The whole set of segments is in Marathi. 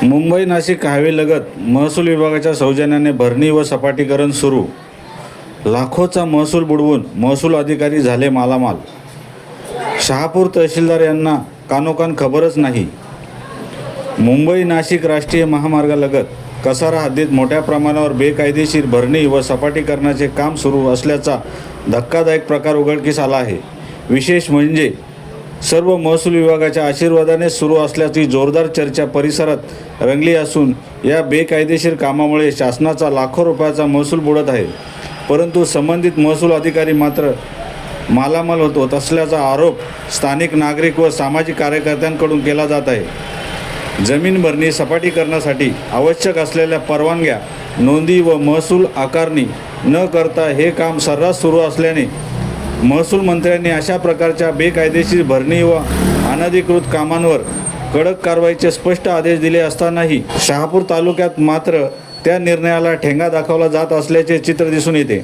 मुंबई नाशिक हायवेलगत महसूल विभागाच्या सौजन्याने भरणी व सपाटीकरण सुरू. लाखोचा महसूल बुडवून महसूल अधिकारी झाले मालामाल. शहापूर तहसीलदार यांना कानोकान खबरच नाही. मुंबई नाशिक राष्ट्रीय महामार्गालगत कसारा हद्दीत मोठ्या प्रमाणावर बेकायदेशीर भरणी व सपाटीकरणाचे काम सुरू असल्याचा धक्कादायक प्रकार उघडकीस आला आहे. विशेष म्हणजे सर्व महसूल विभागाच्या आशीर्वादाने सुरू असल्याची जोरदार चर्चा परिसरात रंगली असून या बेकायदेशीर कामामुळे शासनाचा लाखो रुपयाचा महसूल बुडत आहे. परंतु संबंधित महसूल अधिकारी मात्र मालामाल होत असल्याचा आरोप स्थानिक नागरिक व सामाजिक कार्यकर्त्यांकडून केला जात आहे. जमीन भरणी सपाटीकरणासाठी आवश्यक असलेल्या परवानग्या, नोंदी व महसूल आकारणी न करता हे काम सर्रास सुरू असल्याने महसूल मंत्र्यांनी अशा प्रकारच्या बेकायदेशीर भरणी व अनधिकृत कामांवर कडक कारवाईचे स्पष्ट आदेश दिले असतानाही शहापूर तालुक्यात मात्र त्या निर्णयाला ठेंगा दाखवला जात असल्याचे चित्र दिसून येते.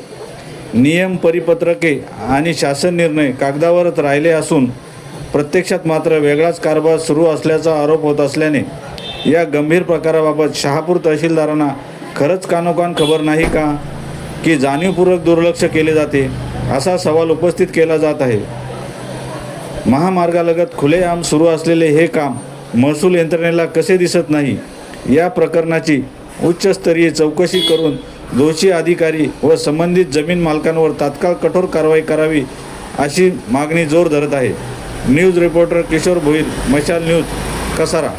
नियम, परिपत्रके आणि शासन निर्णय कागदावरच राहिले असून प्रत्यक्षात मात्र वेगळाच कारभार सुरू असल्याचा आरोप होत असल्याने या गंभीर प्रकाराबाबत शहापूर तहसीलदारांना खरंच कानोकान खबर नाही का, की जाणीवपूर्वक दुर्लक्ष केले जाते, असा सवाल उपस्थित केला जात आहे. महामार्गालगत खुलेआम सुरू असलेले हे काम महसूल यंत्रणेला कसे दिसत नाही, या प्रकरणाची उच्चस्तरीय चौकशी करून दोषी अधिकारी व संबंधित जमीन मालकांवर तात्काळ कठोर कारवाई करावी अशी मागणी जोर धरत आहे. न्यूज रिपोर्टर किशोर भोईर, मशाल न्यूज, कसारा.